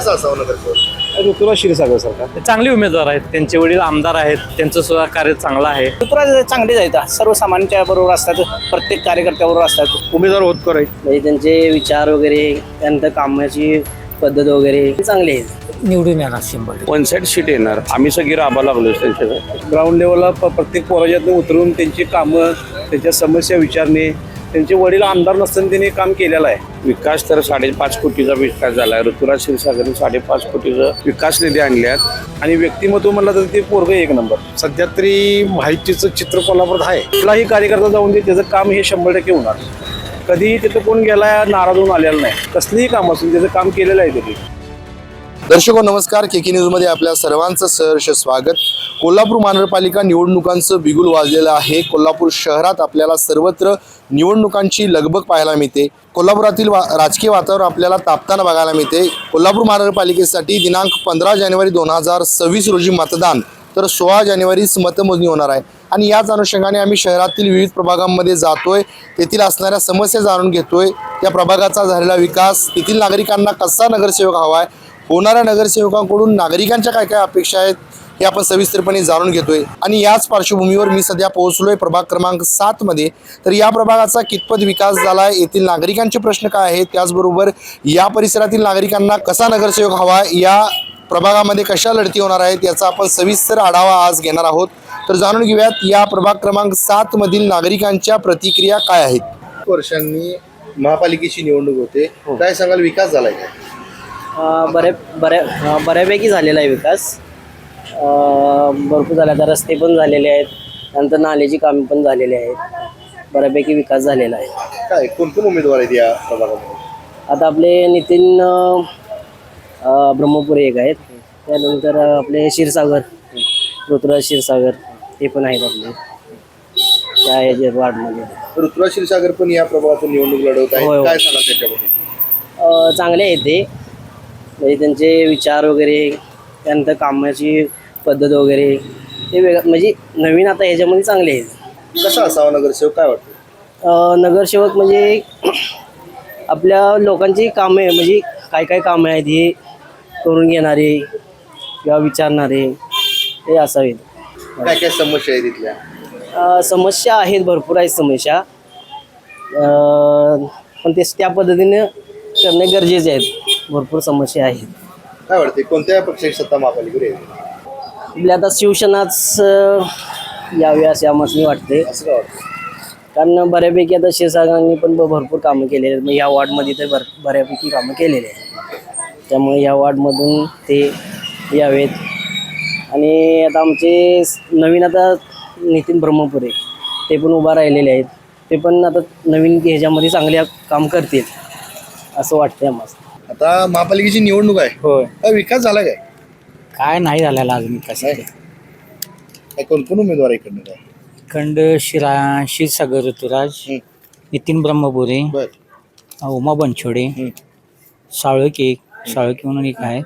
कसं असावं नगरसेवक? ऋतुराज क्षीरसागर सरकार चांगले उमेदवार आहेत, त्यांचे वडील आमदार आहेत, त्यांचं सुद्धा कार्य चांगलं आहे. ऋतुराज चांगलेच आहेत, सर्वसामान्यांच्या बरोबर असतात, प्रत्येक कार्यकर्त्याबरोबर असतात. उमेदवार होत करायचे म्हणजे त्यांचे विचार वगैरे, त्यानंतर कामाची पद्धत वगैरे चांगली आहे. निवडून येणार 100%. वन साईड सीट येणार. आम्ही सगळी राबा लागलो त्यांच्याकडे. ग्राउंड लेवलला प्रत्येक पोराजातून उतरून त्यांची कामं, त्यांच्या समस्या विचारणे. त्यांचे वडील आमदार नसताना त्यांनी काम केलेलं आहे. विकास तर 5.5 कोटीचा विकास झाला. ऋतुराज क्षीरसागरने 5.5 कोटीचा विकास निधी आणल्यात. आणि व्यक्तिमत्व म्हणलं तर ते पोरगं एक नंबर. सध्या तरी माहितीचं चित्र कोल्हापुरात आहे. कुठलाही कार्यकर्ता जाऊन दे, त्याचं काम हे 100% होणार. कधीही तिथं कोण गेला नाराज होऊन आलेला नाही. कसलीही काम असून त्याचं काम केलेलं आहे त्यांनी. दर्शको नमस्कार, केके न्यूज मध्ये आपल्या सर्वांचं सहर्ष स्वागत. कोल्हापूर महानगरपालिका निवडणुकांचं बिगुल वाजलेलं आहे. कोल्हापूर शहरात आपल्याला सर्वत्र निवडणुकांची लगबग पाहायला मिळते. कोल्हापुरातील राजकीय वातावरण आपल्याला तापताना बघायला मिळते. कोल्हापूर महानगरपालिकेसाठी दिनांक 15 जानेवारी 2026 रोजी मतदान, तर 16 जानेवारीच मतमोजणी होणार आहे. आणि याच अनुषंगाने आम्ही शहरातील विविध प्रभागांमध्ये जातोय, तेथील असणाऱ्या समस्या जाणून घेतोय, त्या प्रभागाचा झालेला विकास, तेथील नागरिकांना कसा नगरसेवक हवा आहे, होणाऱ्या नगरसेवकांकडून नागरिकांच्या काय काय अपेक्षा आहेत हे आपण सविस्तरपणे जाणून घेतोय. आणि याच पार्श्वभूमीवर मी सध्या पोहोचलोय प्रभाग क्रमांक 7 मध्ये. तर या प्रभागाचा कितपत विकास झाला आहे, येथील नागरिकांचे प्रश्न काय आहेत, त्याचबरोबर या परिसरातील नागरिकांना कसा नगरसेवक हवा, या प्रभागामध्ये कशा लढती होणार आहेत याचा आपण सविस्तर आढावा आज घेणार आहोत. तर जाणून घेऊयात या प्रभाग क्रमांक 7 मधील नागरिकांच्या प्रतिक्रिया काय आहेत. वर्षांनी महापालिकेची निवडणूक होते, काय सांगाल, विकास झालाय काय? बऱ्यापैकी झालेला आहे विकास. भरपूर झाला. आता रस्ते पण झालेले आहेत, नंतर नाल्याची कामे पण झालेली आहेत. बऱ्यापैकी विकास झालेला आहे. काय कोण कोण उमेदवार आहेत या प्रभागामध्ये? आता आपले नितीन ब्रह्मपुरे एक आहेत, त्यानंतर आपले क्षीरसागर, ऋतुराज क्षीरसागर हे पण आहेत आपले त्या ह्याच्या वार्डमध्ये. ऋतुराज क्षीरसागर पण या प्रभागातून निवडणूक लढवत होय, आहेत, होय. काय सांगाल त्याच्याबद्दल? चांगले आहेत ते. म्हणजे त्यांचे विचार वगैरे, त्यानंतर कामाची पद्धत वगैरे हे वेगळं, म्हणजे नवीन आता ह्याच्यामध्ये चांगले आहेत. कसा असावा नगरसेवक, काय वाटतं? नगरसेवक म्हणजे आपल्या लोकांची कामे, म्हणजे काय काय कामं आहेत हे करून घेणारे किंवा विचारणारे हे असावेत. काय काय समस्या आहेत तिथल्या? समस्या आहेत, भरपूर आहेत समस्या. पण ते त्या पद्धतीने करणे गरजेचे आहेत. भरपूर समस्या आहेत. काय वाटते कोणत्या पक्षाची सत्ता महापालिकेवर येईल? आपल्या आता शिवसेनाच यावे असे आम्हाला वाटते. असं काय वाटतं? कारण बऱ्यापैकी आता क्षीरसागरांनी पण भरपूर कामं केलेली आहेत. मग या वॉर्डमध्ये तर बऱ्यापैकी कामं केलेली आहेत. त्यामुळे या वॉर्डमधून ते यावेत. आणि आता आमचे नवीन आता नितीन ब्रह्मपुरे ते पण उभा राहिलेले आहेत. ते पण आता नवीन ह्याच्यामध्ये चांगले काम करतील असं वाटतं आम्हाला. आता महापालिकेची निवडणूक आहे, होय. काय विकास झाला काय? काय नाही झालेला अजून विकास. काय कोण कोण उमेदवार आहे इकडनं? काय खंड क्षीरसागर ऋतुराज, नितीन ब्रह्मपुरे, बर उमा बनछोडे, साळुके म्हणून एक आहे.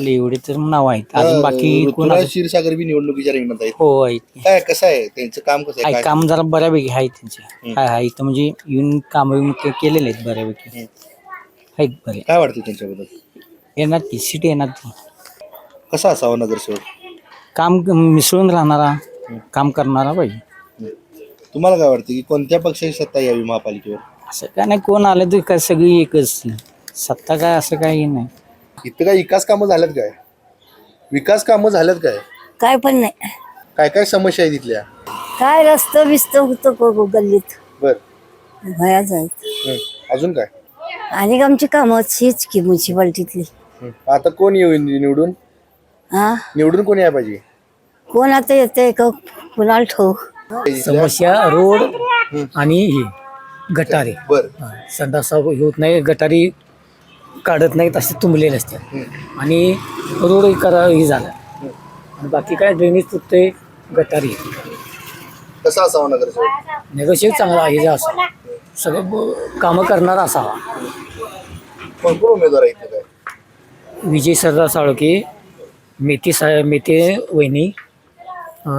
एवढे तर नाव आहेत. अजून बाकी कोण? ऋतुराज क्षीरसागर बी निवडणुकीच्या रिंगणात आहेत. हो आहेत. काय कसं आहे त्यांचं काम, कसं आहे आहे काय? काम जरा बऱ्यापैकी आहे त्यांचे. आहे इथं म्हणजे येऊन काम केलेले आहेत बऱ्यापैकी आहेत. बरे काय वाटतं त्यांच्याबद्दल? येणार ती सिटी येणार ती. कसा असावा नगरसेवक? काम मिसळून राहणारा, काम करणारा पाहिजे. तुम्हाला काय वाटतं की कोणत्या पक्षाची सत्ता यावी महापालिकेवर? असं काय नाही, कोण आलं तर काय सगळी एकच सत्ता, काय असं काही नाही. इथं काय विकास कामं झाल्यात काय? विकास कामं झाल्यात काय? काय पण नाही. काय काय समस्या आहे तिथल्या? काय रस्तं बिस्त होतं गल्लीत, बर भया जायचं. अजून काय? आणि आमची कामं हीच की म्युन्सिपाल्टीतली. आता कोण येऊ निवडून? हा, निवडून कोण यायला पाहिजे? कोण आता येते का कुणाला ठोक. समस्या रोड आणि हे गटारे, बर संडास होत नाही, गटारी काढत नाहीत, असे तुंबलेले असतात. आणि रोड हे झाला. आणि बाकी काय ड्रेनेज तुटते, गटारी. कसा असावा नगरसेवक? नेगोशिएट चांगला आहे असा, सगळं कामं करणारा असावा. कोण कोण उमेदवार आहेत इथं काय? विजय सरदार साळुके, मेथे वहिनी,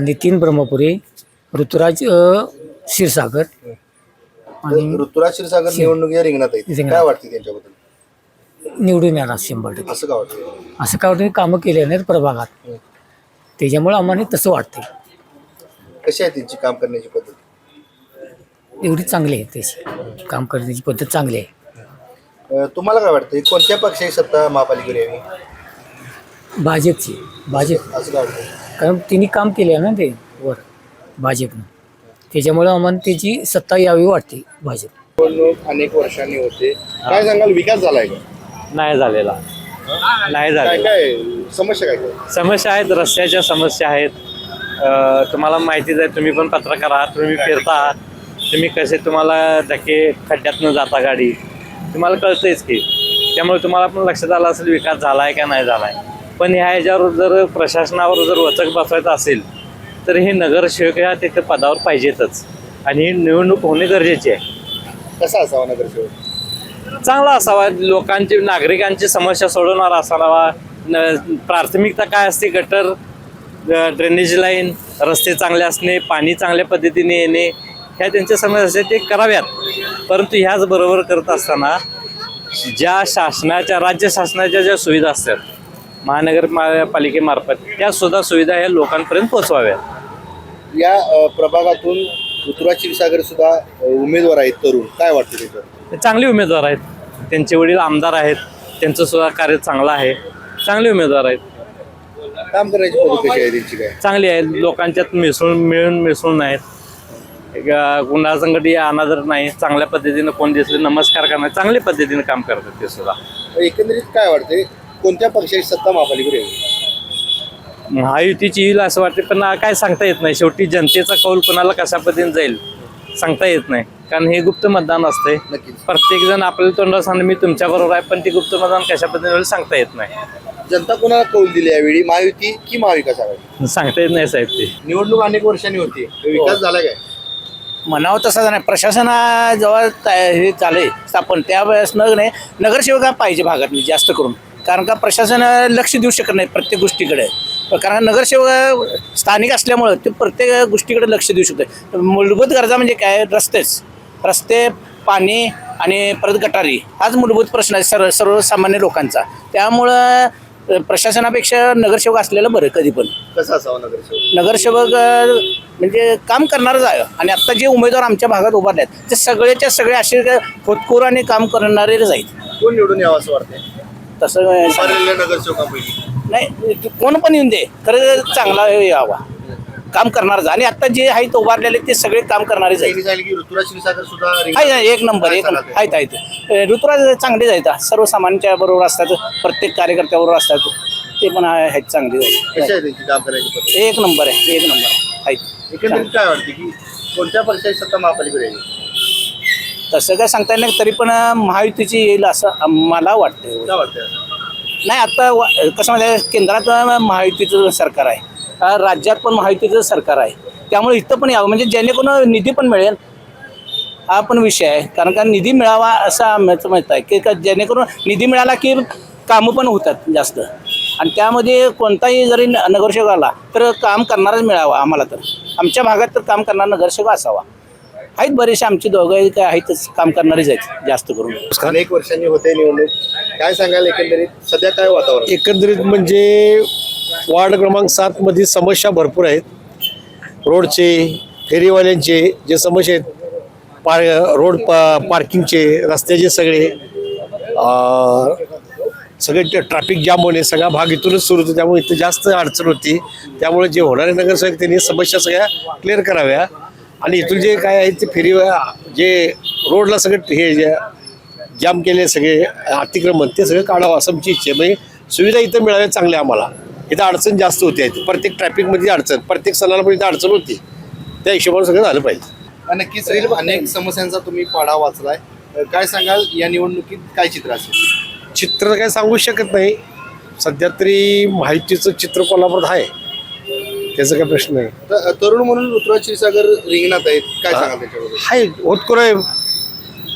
नितीन ब्रह्मपुरे, ऋतुराज क्षीरसागर. ऋतुराज क्षीरसागर निवडणुकीच्या रिंगणात आहेत, रिंगणात. काय वाटते त्यांच्याबद्दल? निवडून येणार 100%. असं का वाटतं? असं काय वाटतं कामं केले नाहीत प्रभागात, त्याच्यामुळे आम्हाला तसं वाटतंय. कशी आहे त्यांची काम करण्याची पद्धत? एवढी चांगली आहे त्याची काम करण्याची पद्धत चांगली आहे. तुम्हाला काय वाटतं कोणत्या पक्षाची सत्ता महापालिकेवर यावी? भाजपची भाजप, असं काय वाटतं? कारण तिने काम केले ना ते वर भाजपनं, त्याच्यामुळे आम्हाला त्याची सत्ता यावी वाटते भाजप. निवडणूक अनेक वर्षांनी होते, काय सांगाल विकास झालाय का? नाही झालेला. नाही काय झालेला. काय समस्या काय काय? समस्या आहेत, रस्त्याच्या समस्या आहेत. तुम्हाला माहितीच आहे, तुम्ही पण पत्रकार आहात, तुम्ही फिरता आहात, तुम्ही कसे तुम्हाला धक्के खड्ड्यातनं जाता गाडी, तुम्हाला कळतंयच की. त्यामुळे तुम्हाला पण लक्षात आलं असेल विकास झाला आहे का नाही झाला आहे. पण ह्याच्यावर जर प्रशासनावर जर वचक बसवायचं असेल तर हे नगरसेवक ह्या तिथे पदावर पाहिजेतच, आणि ही निवडणूक होणे गरजेची आहे. कसा असावा नगरसेवक? चांगला असावा, लोकांची नागरिकांची समस्या सोडवणारा असावा. प्राथमिकता काय असते? गटर, ड्रेनेज लाईन, रस्ते चांगले असणे, पाणी चांगल्या पद्धतीने येणे, ह्या त्यांच्या समस्या असते ते कराव्यात. परंतु ह्याच बरोबर करत असताना ज्या शासनाच्या, राज्य शासनाच्या ज्या सुविधा असतात महानगरपालिकेमार्फत, त्या सुद्धा सुविधा ह्या लोकांपर्यंत पोहोचवाव्यात. या प्रभागातून ऋतुराज क्षीरसागर सुद्धा उमेदवार आहेत तरुण, काय वाटतं त्याच्यावर? ते चांगले उमेदवार आहेत, त्यांचे वडील आमदार आहेत, त्यांचं सुद्धा कार्य चांगलं आहे, चांगले उमेदवार आहेत. काम करण्याची पद्धत कशी आहे त्यांची काय? चांगली आहेत, लोकांच्यात मिळून मिसळून आहेत, गुन्हासंघटी अनादर नाही, चांगल्या पद्धतीनं कोण दिसले नमस्कार करणार, चांगल्या पद्धतीने काम करतात ते सुद्धा. एकंदरीत काय वाटते कोणत्या पक्षाची सत्ता महापालिकेवर यावी? महायुतीची येईल असं वाटते, पण काय सांगता येत नाही. शेवटी जनतेचा कौल कोणाला कशा पद्धतीने जाईल सांगता येत नाही, कारण हे गुप्त मतदान असते. नक्कीच. प्रत्येक जण आपल्याला तोंडावर सांगणं मी तुमच्या बरोबर आहे, पण ते गुप्त मतदान कशा पद्धतीने होईल सांगता येत नाही. जनता कोणाला कौल दिली यावेळी, महायुती की महाविकास आघाडी? सांगता येत नाही साहेब ते. निवडणूक अनेक वर्षांनी होती, विकास झाला काय? म्हणावं तसं नाही. प्रशासनाजवळ हे चालू स्थापन त्यावेळेस नगरसेवक पाहिजे भागात जास्त करून, कारण का प्रशासन लक्ष देऊ शकत नाही प्रत्येक गोष्टीकडे. कारण नगरसेवक स्थानिक असल्यामुळं ते प्रत्येक गोष्टीकडे लक्ष देऊ शकते. मूलभूत गरजा म्हणजे काय? रस्ते, पाणी आणि परत गटारी, हाच मूलभूत प्रश्न आहे सर्वसामान्य लोकांचा. त्यामुळं प्रशासनापेक्षा नगरसेवक असलेलं बरं कधी पण. कसा असावा नगरसेवक? नगरसेवक म्हणजे काम करणारच आहे. आणि आता जे उमेदवार आमच्या भागात उभारले आहेत ते सगळेच्या सगळे असे खोतखोर आणि काम करणारेच आहेत. कोण निवडून यावं असं वाटतंय तसं उभारलेल्या नगरसेवकांपैकी? नाही, कोण पण येऊन दे, खरं चांगला यावा, काम करणारच. आणि आता जे आहेत उभारलेले ते सगळे काम करणारेच आहेत. त्यांनी सांगितलं की ऋतुराज क्षीरसागर सुद्धा एक नंबर आहेत. ऋतुराज चांगलेच आहेत, सर्वसामान्यांच्या बरोबर असतात, प्रत्येक कार्यकर्त्याबरोबर असतात, ते पण आहेत चांगले कशी आहे त्यांची काम करायची पद्धत? एक नंबर आहेत. एकंदरीत काय वाटते की कोणत्या पक्षाची सत्ता महापालिकेवर यावी? तसं काय सांगता येईल नाही, तरी पण महायुतीची येईल असं मला वाटतं. काय वाटतंय? नाही, आता कसं म्हणजे केंद्रात महायुतीचं सरकार आहे, राज्यात पण महायुतीचं सरकार आहे, त्यामुळे इथं पण यावं म्हणजे जेणेकरून निधी पण मिळेल, हा पण विषय आहे. कारण का निधी मिळावा असं आमचं मत आहे की जेणेकरून निधी मिळाला की कामं पण होतात जास्त. आणि त्यामध्ये कोणताही जरी नगरसेवक आला तर काम करणारच मिळावा आम्हाला. तर आमच्या भागात तर काम करणारा नगरसेवक असावा. आहेत बरेचसे आमचे दोघं काय आहेतच, काम करणारेच आहेत जास्त करून. अनेक वर्षांनी होते निवडणूक, काय सांगाल एकंदरीत सध्या काय वातावरण? एकंदरीत म्हणजे वार्ड क्रमांक 7 मध्ये समस्या भरपूर आहेत. रोडचे, फेरीवाल्यांचे जे समस्या आहेत, रोड पार्किंगचे, रस्त्याचे सगळे ट्रॅफिक जाम होणे, सगळा भाग इथूनच सुरू होतो. त्यामुळे इथं जास्त अडचण होती. त्यामुळे जे होणारे नगरसेवक त्यांनी समस्या सगळ्या क्लिअर कराव्या. आणि इथून जे काय आहे ते जे रोडला सगळं हे जाम केले सगळे अतिक्रमण ते सगळं काढावं असं आमची इच्छा आहे. म्हणजे सुविधा इथं मिळाव्या चांगल्या. आम्हाला इथं अडचण जास्त होती आहे, प्रत्येक ट्रॅफिकमध्ये अडचण, प्रत्येक सणाला पण इथं अडचण होती. त्या हिशोबाने सगळं झालं पाहिजे. नक्कीच अनेक समस्यांचा तुम्ही पाढा वाचलाय, काय सांगाल या निवडणुकीत काय चित्र असेल? चित्र काय सांगू शकत नाही. सध्या तरी माहितीचं चित्र कोल्हापुरात आहे, त्याचा काय प्रश्न नाही. तरुण म्हणून ऋतुराज क्षीरसागर रिंगणात आहेत, काय सांगाल त्याच्याबद्दल? आहे, होतकर आहे,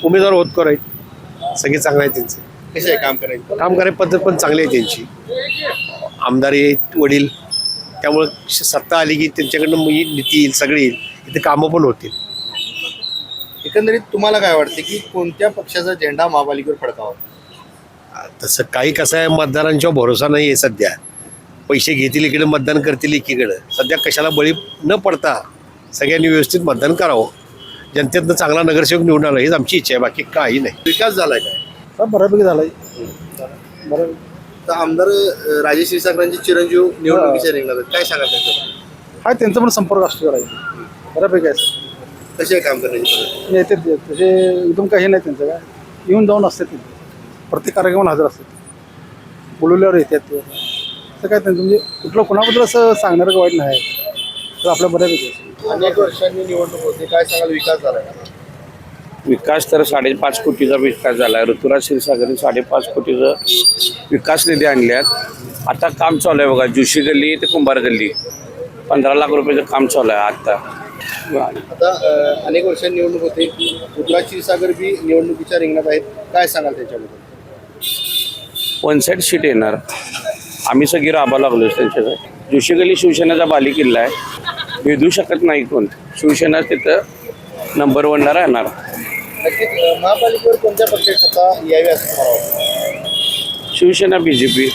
उमेदवार होतकर आहेत, सगळे चांगले आहेत. त्यांचे कसे आहे काम करायचं? काम करायची पद्धत पण चांगली आहे त्यांची. आमदार आहेत वडील, त्यामुळं सत्ता आली की त्यांच्याकडनं नीती येईल, सगळी येईल, इथे कामं पण होतील. एकंदरीत तुम्हाला काय वाटते की कोणत्या पक्षाचा झेंडा महापालिकेवर फडकावा? तसं काही कसं आहे, मतदारांच्या भरोसा नाही आहे सध्या. पैसे घेतील इकडे, मतदान करतील एकीकडे. सध्या कशाला बळी न पडता सगळ्यांनी व्यवस्थित मतदान करावं. जनतेतनं चांगला नगरसेवक निवडून आला हीच आमची इच्छा आहे, बाकी काही नाही. विकास झालाय काय? हा, बऱ्यापैकी झालाय. बरं, तर आमदार राजेश क्षीरसागरांचे चिरंजीव निवडणुकीच्या रिंगणात आहेत. काय सांगा त्यांचं? हा त्यांचा पण संपर्क असतो जरा. बऱ्यापैकी आहे. कसे काम करण्याची पद्धत? येते तसे एकदम काही नाही त्यांचं काय, येऊन जाऊन असतात ते प्रत्येक कार्यक्रमाला हजर असतात, बोलवल्यावर येतात ते. असं काय त्यांचं म्हणजे कुठलं कोणाबद्दल असं सांगणारं का वाईट नाही तर आपल्या बऱ्यापैकी आहे. अनेक वर्षांनी निवडणूक होते, काय सांगाल विकास झालाय का? विकास तर 5.5 कोटीचा विकास झाला आहे. ऋतुराज क्षीरसागरने 5.5 कोटीचं विकास निधी आणल्यात. आता काम चालू आहे बघा, जोशी गल्ली ते कुंभार गल्ली 15 लाख रुपयाचं काम चालू आहे आता. आता अनेक वर्षांनी निवडणूक होते, ऋतुराज क्षीरसागर बी निवडणुकीच्या रिंगणात आहेत. काय सांगाल त्याच्याबद्दल? वन साईड सीट येणार. आम्ही सगळी राबा लागलो त्यांच्यासाठी. जोशी गल्ली शिवसेनेचा बालेकिल्ला आहे, भेदू शकत नाही कोण. शिवसेना तिथं नंबर 1ला राहणार. नक्कीच महापालिकेवर कोणत्या पक्षाची सत्ता यावी असं तुम्हाला वाटतं? शिवसेना, BJP,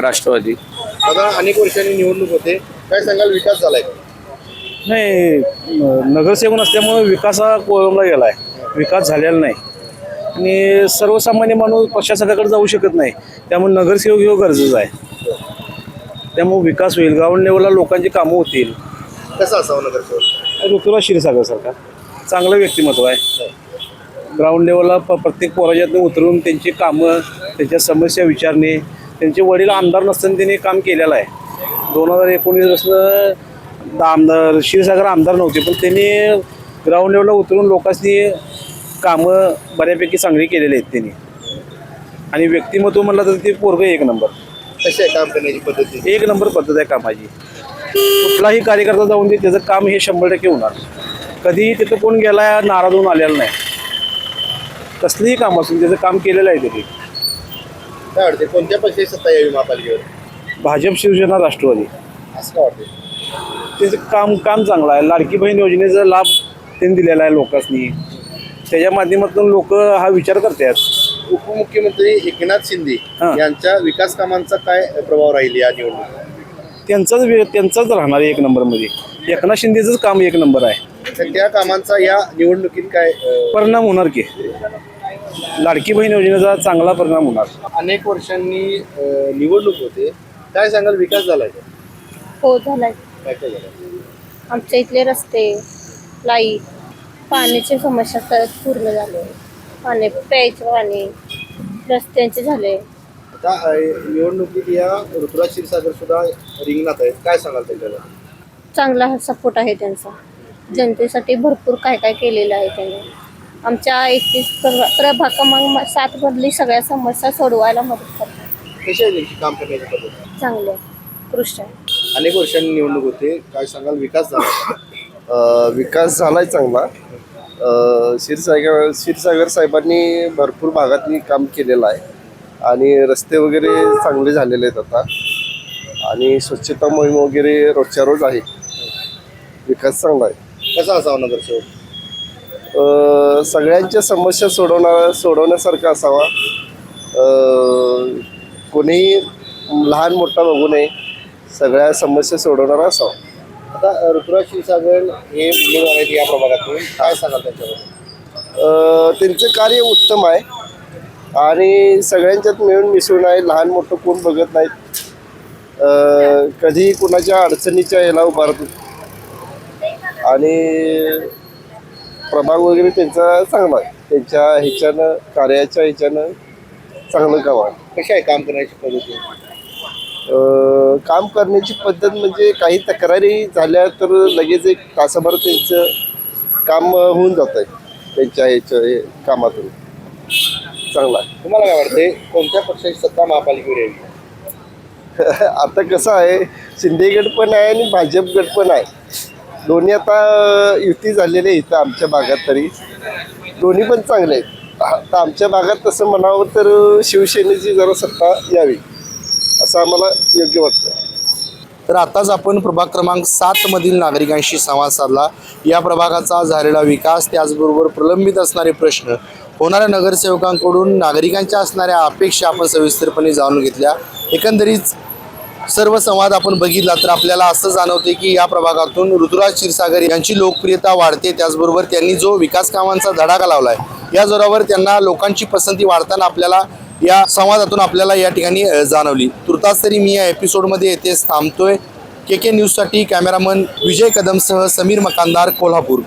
राष्ट्रवादी. आता अनेक वर्षांनी निवडणूक होते, काय सांगाल विकास झालाय का? नाही, नगरसेवक नसल्यामुळे विकास हा कोलमला गेला आहे. विकास झालेला नाही आणि सर्वसामान्य माणूस प्रशासकाकडे जाऊ शकत नाही, त्यामुळे नगरसेवक हे गरजेचं आहे. त्यामुळे विकास होईल, ग्राउंड लेवलला लोकांची कामं होतील. कसा असावं नगरसेवक? ऋतुराज क्षीरसागरसारखा चांगलं व्यक्तिमत्व आहे. ग्राउंड लेवलला प्रत्येक पोराजातनं उतरून त्यांची कामं, त्यांच्या समस्या विचारणे. त्यांचे वडील आमदार नसताना त्यांनी काम केलेलं आहे. 2019पासून आमदार क्षीरसागर आमदार नव्हते, पण त्यांनी ग्राउंड लेवलला उतरून लोकांनी कामं बऱ्यापैकी चांगली केलेली आहेत त्यांनी. आणि व्यक्तिमत्व म्हणलं तर ते पोरगं एक नंबर. कशी आहे काम करण्याची पद्धती? एक नंबर पद्धत आहे कामाची. कुठलाही कार्यकर्ता जाऊन दे, त्याचं काम हे 100% होणार. कधीही तिथं कोण गेला नाराज होऊन आलेला नाही. कसलीही काम असून त्याचं काम केलेलं आहे त्यांनी. काय वाटते कोणत्या पक्षाची सत्ता यावी महापालिकेवर? भाजप, शिवसेना, राष्ट्रवादी. असं काय वाटते? त्याचं काम चांगलं आहे. लाडकी बहीण योजनेचा लाभ त्यांनी दिलेला आहे लोकांनी. त्याच्या माध्यमातून लोक हा विचार करतात. उपमुख्यमंत्री एकनाथ शिंदे यांच्या विकास कामांचा काय प्रभाव राहील या निवडणुकीत? त्यांचाच राहणार एक नंबरमध्ये. एकनाथ शिंदेचंच काम एक नंबर आहे. तर त्या कामांचा या निवडणुकीत काय परिणाम होणार की लाडकी बहीण योजनेचा चांगला परिणाम होणार. अनेक वर्षांनी निवडणूक होते, काय सांगाल विकास झालाय का? हो झालाय. काय काय झालं? आमच्या इथले रस्ते, लाईट, पाण्याची समस्या पूर्ण झाले. प्यायचे पाणी, रस्त्यांचे झाले. आता निवडणुकीत या ऋतुराज क्षीरसागर सुद्धा रिंगणात आहेत, काय सांगाल त्याच्याला? चांगला सपोर्ट आहे त्यांचा. जनतेसाठी भरपूर काय काय केलेलं आहे त्यांनी. आमच्या 31 प्रभाग क्रमांक 7 मधली सगळ्या समस्या सोडवायला मदत करतात. कशी आहे त्यांची काम करण्याची पद्धत? चांगले उत्कृष्ट आहे. अनेक वर्षांनी निवडणूक होते, काय सांगाल विकास झाला? विकास झालाय चांगला. क्षीरसागर साहेबांनी भरपूर भागातनी काम केलेलं आहे आणि रस्ते वगैरे चांगले झालेले आहेत आता आणि स्वच्छता मोहीम वगैरे रोजच्या रोज आहे. विकास चांगला आहे. कसा असावा नगरसेवक? सगळ्यांच्या समस्या सोडवण्यासारखा असावा. कोणीही लहान मोठा बघू नये, सगळ्या समस्या सोडवणारा असावा. आता ऋतुराज क्षीरसागर हे उमेदवार आहेत या प्रभागातून, काय सांगाल त्याच्याबद्दल? त्यांचं कार्य उत्तम आहे आणि सगळ्यांच्यात मिळून मिसळून आहे. लहान मोठं कोण बघत नाहीत. कधी कुणाच्या अडचणीच्या याला उभारत आणि प्रभाग वगैरे त्यांचा चांगला आहे. त्यांच्या ह्याच्यानं कार्याच्या ह्याच्यानं चांगलं काम आहे. कशी आहे काम करण्याची पद्धती? काम करण्याची पद्धत म्हणजे काही तक्रारी झाल्या तर लगेच एक तासाभर त्यांचं काम होऊन जात आहे. त्यांच्या ह्याच्या कामातून चांगला आहे. तुम्हाला काय वाटते कोणत्या पक्षाची सत्ता महापालिकेवर यावी? आता कसं आहे, शिंदे गट पण आहे आणि भाजप गट पण आहे. दोन्ही आता युती झालेली आहे इथं आमच्या भागात. तरी दोन्ही पण चांगले आहेत. आता आमच्या भागात तसं म्हणावं तर शिवसेनेची जरा सत्ता यावी असं आम्हाला योग्य वाटतं. तर आताच आपण प्रभाग क्रमांक 7 मधील नागरिकांशी संवाद साधला. या प्रभागाचा झालेला विकास, त्याचबरोबर प्रलंबित असणारे प्रश्न, होणाऱ्या नगरसेवकांकडून नागरिकांच्या असणाऱ्या अपेक्षा आपण सविस्तरपणे जाणून घेतल्या. एकंदरीत सर्व संवाद आपण बघितला तर आपल्याला असं जाणवते की या प्रभागातून ऋतुराज क्षीरसागर यांची लोकप्रियता वाढते. त्याचबरोबर त्यांनी जो विकास कामांचा धडाका लावला आहे या जोरावर त्यांना लोकांची पसंती वाढताना आपल्याला या संवादातून आपल्याला या ठिकाणी जाणवली. तुर्तास तरी मी या एपिसोडमध्ये येथेच थांबतोय. KK न्यूजसाठी कॅमेरामन विजय कदमसह समीर मकानदार, कोल्हापूर.